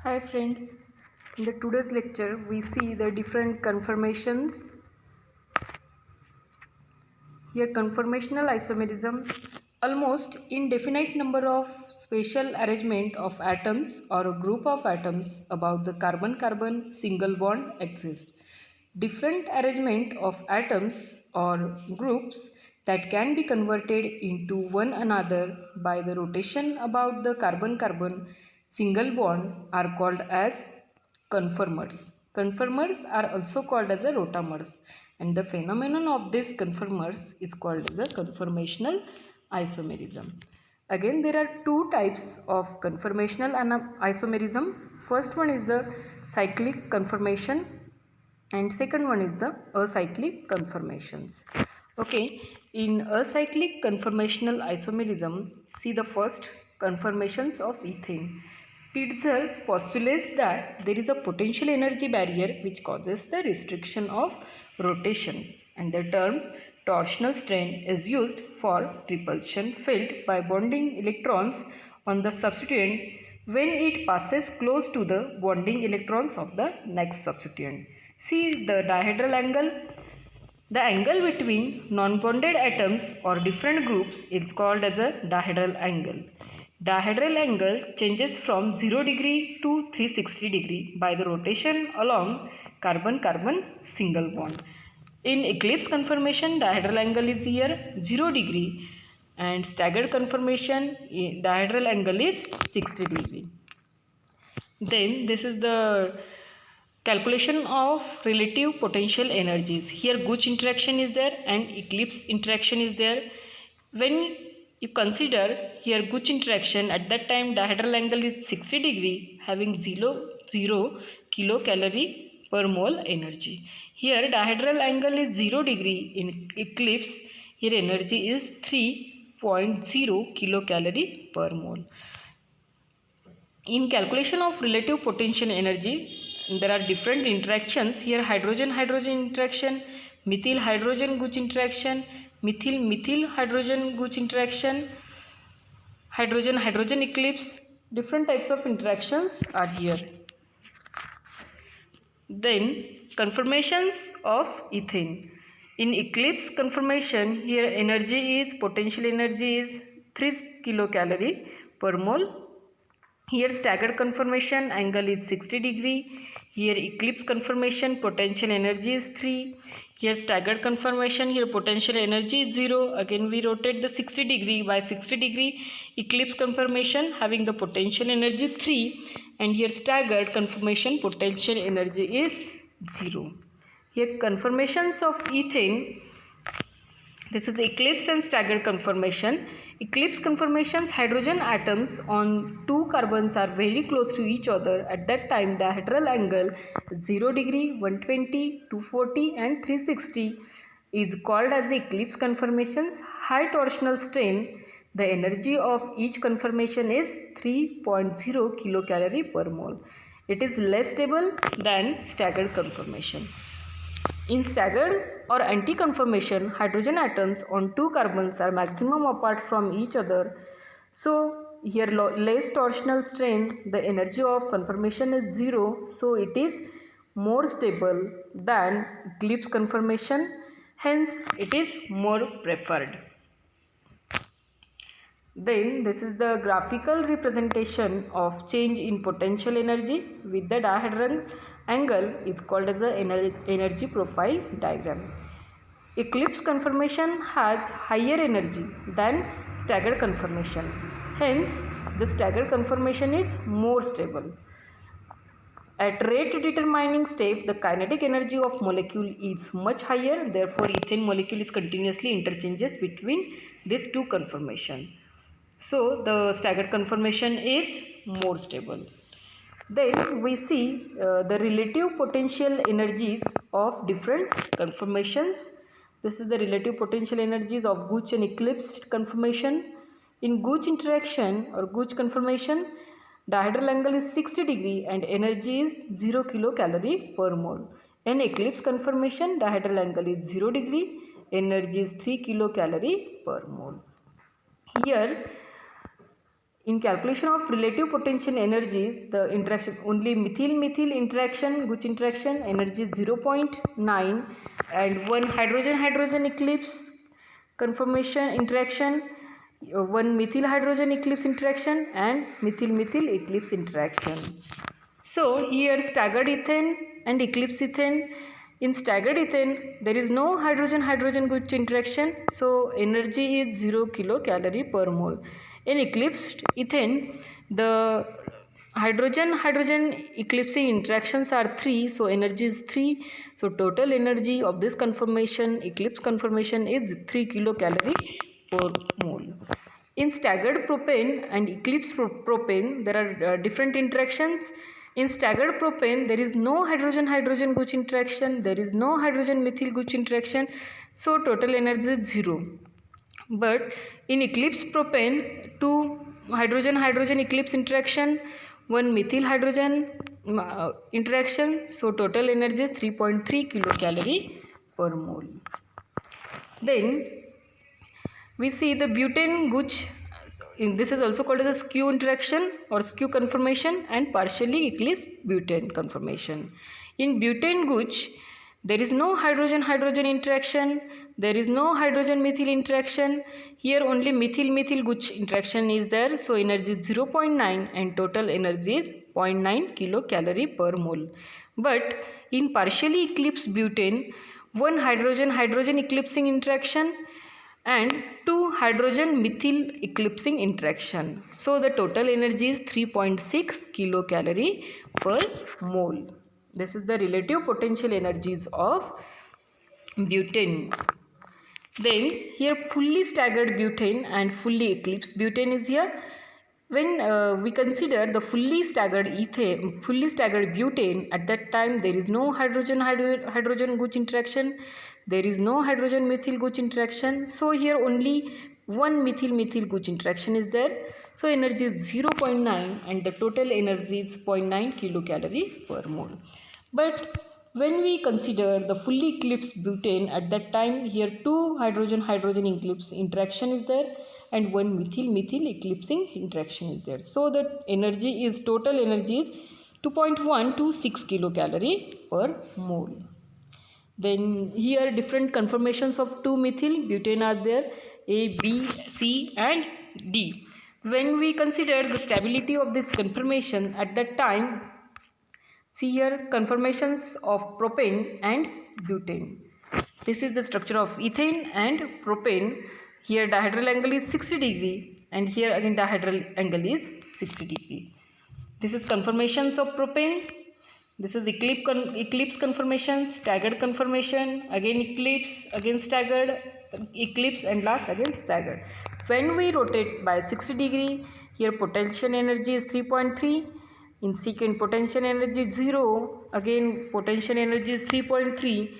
Hi friends, in the today's lecture we see the different conformations. Here conformational isomerism, almost indefinite number of spatial arrangement of atoms or a group of atoms about the carbon-carbon single bond exist. Different arrangement of atoms or groups that can be converted into one another by the rotation about the carbon-carbon single bond are called as conformers. Conformers are also called as a rotamers, and the phenomenon of this conformers is called as a conformational isomerism. Again, there are two types of conformational isomerism. First one is the cyclic conformation and second one is the acyclic conformations. Okay, in acyclic conformational isomerism, see the first conformations of ethane. Pitzer postulates that there is a potential energy barrier which causes the restriction of rotation, and the term torsional strain is used for repulsion felt by bonding electrons on the substituent when it passes close to the bonding electrons of the next substituent. See the dihedral angle. The angle between non-bonded atoms or different groups is called as a dihedral angle. Dihedral angle changes from 0 degree to 360 degree by the rotation along carbon-carbon single bond. In eclipse conformation, dihedral angle is here 0 degree, and staggered conformation, dihedral angle is 60 degree. Then this is the calculation of relative potential energies. Here Gooch interaction is there and eclipse interaction is there. When you consider here Gooch interaction, at that time dihedral angle is 60 degree having 0 kilocalorie per mole energy. Here dihedral angle is 0 degree. In eclipse, here energy is 3.0 kilocalorie per mole. In calculation of relative potential energy, there are different interactions. Here hydrogen-hydrogen interaction, methyl-hydrogen Gooch interaction, methyl-methyl hydrogen Gooch interaction, hydrogen-hydrogen eclipse. Different types of interactions are here. Then conformations of ethane. In eclipse conformation, here energy is, potential energy is 3 kilocalorie per mole. Here staggered conformation angle is 60 degree. Here eclipse conformation potential energy is 3. Here staggered conformation, here potential energy is 0. Again we rotate the 60 degree by 60 degree. Eclipse conformation having the potential energy 3, and here staggered conformation potential energy is 0. Here conformations of ethane. This is eclipse and staggered conformation. Eclipse conformations, hydrogen atoms on two carbons are very close to each other. At that time, dihedral angle 0 degree, 120, 240 and 360 is called as eclipse conformations. High torsional strain, the energy of each conformation is 3.0 kilocalorie per mole. It is less stable than staggered conformation. In staggered or anti-conformation, hydrogen atoms on two carbons are maximum apart from each other. So here less torsional strain, the energy of conformation is 0. So it is more stable than eclipse conformation. Hence it is more preferred. Then this is the graphical representation of change in potential energy with the dihedral angle is called as the energy profile diagram. Eclipse conformation has higher energy than staggered conformation. Hence, the staggered conformation is more stable. At rate determining step, the kinetic energy of molecule is much higher. Therefore, ethane molecule is continuously interchanges between these two conformations. So the staggered conformation is more stable. Then we see the relative potential energies of different conformations. This is the relative potential energies of Gooch and eclipse conformation. In Gooch interaction or Gooch conformation, dihedral angle is 60 degree and energy is 0 kilocalorie per mole. In eclipse conformation, dihedral angle is 0 degree, energy is 3 kilocalorie per mole. Here In calculation of relative potential energies, the interaction only methyl interaction, Gooch interaction, energy is 0.9, and one hydrogen eclipse conformation interaction, one methyl hydrogen eclipse interaction, and methyl eclipse interaction. So here staggered ethane and eclipse ethane. In staggered ethane, there is no hydrogen Gooch interaction, so energy is 0 kilocalorie per mole. In eclipsed ethane, the hydrogen eclipsing interactions are 3, so energy is 3. So total energy of this conformation, eclipse conformation, is 3 kilocalorie per mole. In staggered propane and eclipsed propane, there are different interactions. In staggered propane, there is no hydrogen Gooch interaction, there is no hydrogen methyl Gooch interaction, so total energy is 0. But in eclipsed propane, two hydrogen eclipse interaction, one methyl hydrogen interaction, so total energy is 3.3 kilocalorie per mole. Then we see the butane Gooch. This is also called as a skew interaction or skew conformation and partially eclipsed butane conformation. In butane Gooch, there is no hydrogen interaction, there is no hydrogen methyl interaction. Here only methyl Gooch interaction is there, so energy is 0.9 and total energy is 0.9 kilocalorie per mole. But in partially eclipsed butane, one hydrogen eclipsing interaction and two hydrogen methyl eclipsing interaction. So the total energy is 3.6 kilocalorie per mole. This is the relative potential energies of butane. Then here fully staggered butane and fully eclipsed butane is here. When we consider the fully staggered butane, at that time there is no hydrogen Gooch interaction, there is no hydrogen methyl Gooch interaction, so here only one methyl Gooch interaction is there, so energy is 0.9 and the total energy is 0.9 kilocalorie per mole. But when we consider the fully eclipsed butane, at that time here two hydrogen eclipse interaction is there and one methyl eclipsing interaction is there. So the total energy is 2.126 kilocalorie per mole. Then here different conformations of 2-methyl butane are there, A, B, C and D. When we consider the stability of this conformation, at that time, see here conformations of propane and butane. This is the structure of ethane and propane. Here dihedral angle is 60 degree and here again dihedral angle is 60 degree. This is conformations of propane. This is eclipse conformation, staggered conformation, again eclipse, again staggered, eclipse and last again staggered. When we rotate by 60 degree, here potential energy is 3.3. In secant potential energy is 0. Again potential energy is 3.3.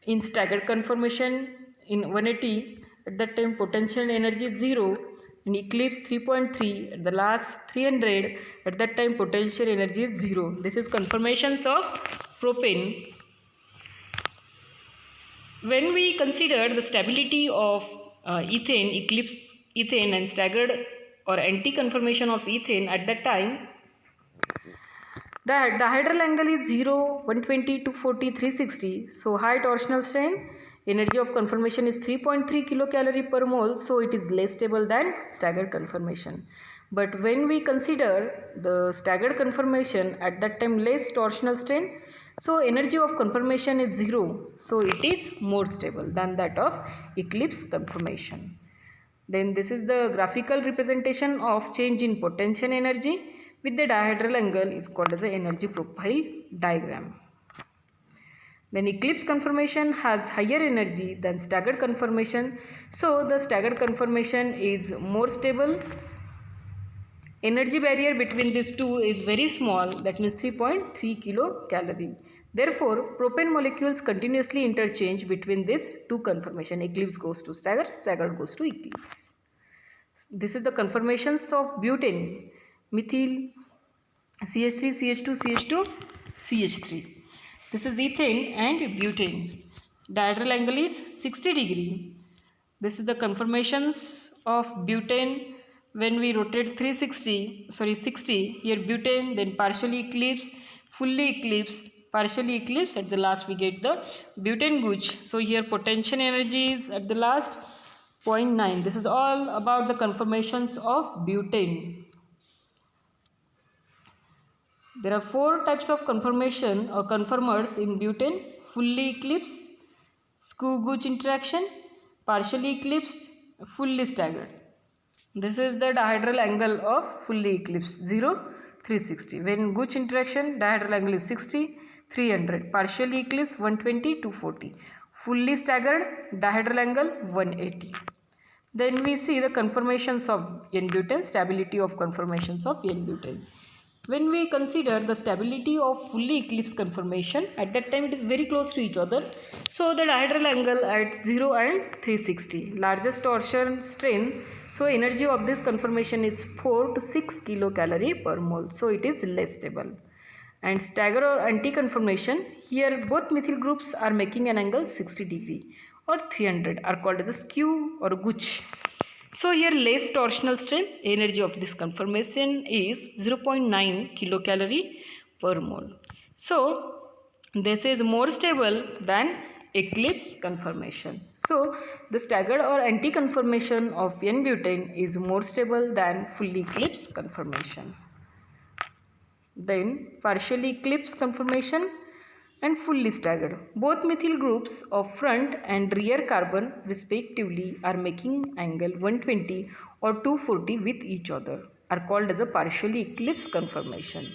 In staggered conformation in 180, at that time potential energy is 0. In eclipse 3.3, at the last 300, at that time potential energy is 0. This is conformations of propane. When we consider the stability of ethane, eclipse ethane and staggered or anti-conformation of ethane, at that time the dihedral angle is 0, 120, 240, 360. So high torsional strain, energy of conformation is 3.3 kilocalorie per mole, so it is less stable than staggered conformation. But when we consider the staggered conformation, at that time less torsional strain, so energy of conformation is 0, so it is more stable than that of eclipse conformation. Then this is the graphical representation of change in potential energy with the dihedral angle is called as the energy profile diagram. Then eclipse conformation has higher energy than staggered conformation, so the staggered conformation is more stable. Energy barrier between these two is very small, that means 3.3 kilocalorie. Therefore, propane molecules continuously interchange between these two conformations. Eclipse goes to staggered, staggered goes to eclipse. This is the conformations of butane, methyl, CH3, CH2, CH2, CH3. This is ethane and butane. Dihedral angle is 60 degree. This is the conformations of butane when we rotate 60, here butane, then partially eclipse, fully eclipse, partially eclipse, at the last we get the butane gauge. So here potential energy is at the last 0.9. This is all about the conformations of butane. There are 4 types of conformation or conformers in butane: fully eclipsed, skew-Gooch interaction, partially eclipsed, fully staggered. This is the dihedral angle of fully eclipsed, 0, 360. When Gooch interaction, dihedral angle is 60, 300. Partially eclipsed, 120, 240. Fully staggered, dihedral angle 180. Then we see the conformations of N-butane, stability of conformations of N-butane. When we consider the stability of fully eclipsed conformation, at that time it is very close to each other. So the dihedral angle at 0 and 360. Largest torsion strain. So energy of this conformation is 4 to 6 kilocalorie per mole. So it is less stable. And stagger or anti-conformation, here both methyl groups are making an angle 60 degree or 300, are called as a skew or Gooch. So here less torsional strain, energy of this conformation is 0.9 kilocalorie per mole. So this is more stable than eclipse conformation. So the staggered or anti-conformation of N-butane is more stable than fully eclipsed conformation. Then partially eclipsed conformation and fully staggered. Both methyl groups of front and rear carbon respectively are making angle 120 or 240 with each other, are called as a partially eclipsed conformation.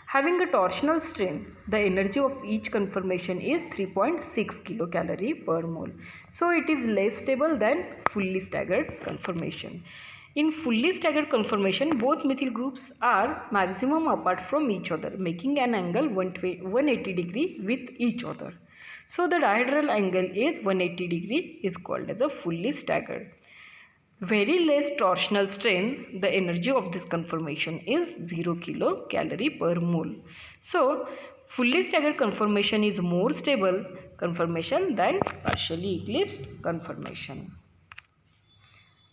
Having a torsional strain, the energy of each conformation is 3.6 kilocalorie per mole. So it is less stable than fully staggered conformation. In fully staggered conformation, both methyl groups are maximum apart from each other, making an angle 180 degree with each other. So the dihedral angle is 180 degree, is called as a fully staggered. Very less torsional strain, the energy of this conformation is 0 kilocalorie per mole. So fully staggered conformation is more stable conformation than partially eclipsed conformation.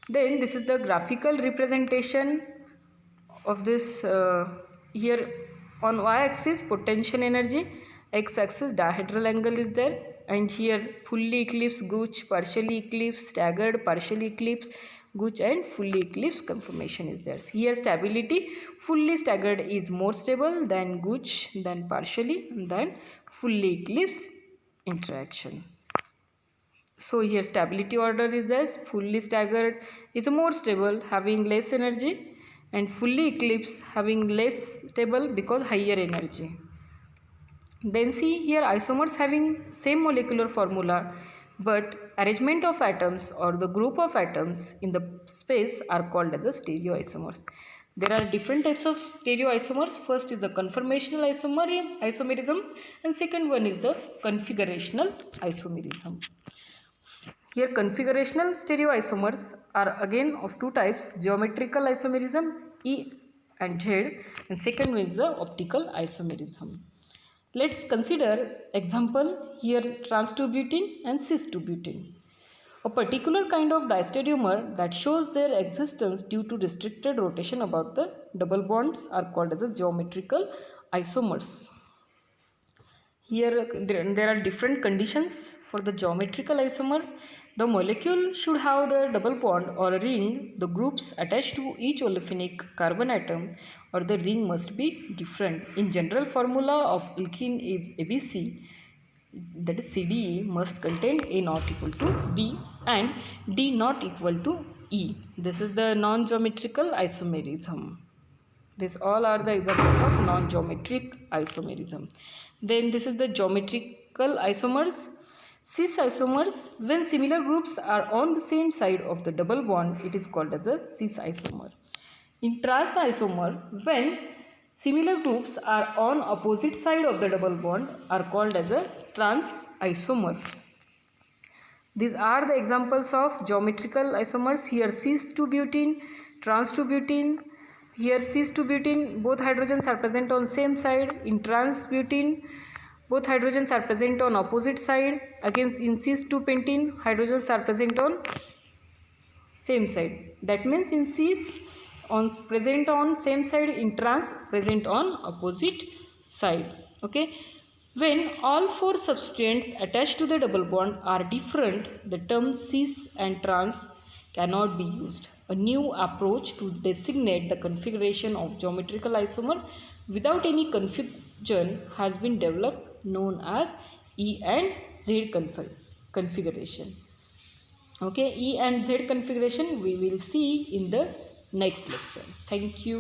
Then this is the graphical representation of this. Here on y-axis potential energy, x-axis dihedral angle is there, and here fully eclipsed, Gooch, partially eclipsed, staggered, partially eclipsed, Gooch, and fully eclipsed conformation is there. Here stability, fully staggered is more stable than Gooch, than partially, than fully eclipsed interaction. So here stability order is this: fully staggered is more stable, having less energy, and fully eclipsed having less stable because higher energy. Then see here isomers having same molecular formula, but arrangement of atoms or the group of atoms in the space are called as the stereoisomers. There are different types of stereoisomers. First is the conformational isomerism, and second one is the configurational isomerism. Here configurational stereoisomers are again of 2 types: geometrical isomerism E and Z, and second one is the optical isomerism. Let's consider example here: trans-2-butene and cis-2-butene. A particular kind of diastereomer that shows their existence due to restricted rotation about the double bonds are called as a geometrical isomers. Here there are different conditions for the geometrical isomer. The molecule should have the double bond or a ring, the groups attached to each olefinic carbon atom, or the ring must be different. In general formula of alkene is ABC, that is CDE must contain A not equal to B and D not equal to E. This is the non-geometrical isomerism. These all are the examples of non-geometric isomerism. Then this is the geometrical isomers. Cis isomers, when similar groups are on the same side of the double bond, it is called as a cis isomer. In trans isomer, when similar groups are on opposite side of the double bond, are called as a trans isomer. These are the examples of geometrical isomers. Here cis-2-butene, trans-2-butene. Here cis-2-butene, both hydrogens are present on same side. In trans-butene, both hydrogens are present on opposite side. Again in cis-2-pentene, hydrogens are present on same side. That means in cis on present on same side, in trans present on opposite side. Okay, when all four substituents attached to the double bond are different, the terms cis and trans cannot be used. A new approach to designate the configuration of geometrical isomer without any confusion has been developed, known as E and Z configuration. Okay, E and Z configuration we will see in the next lecture. Thank you.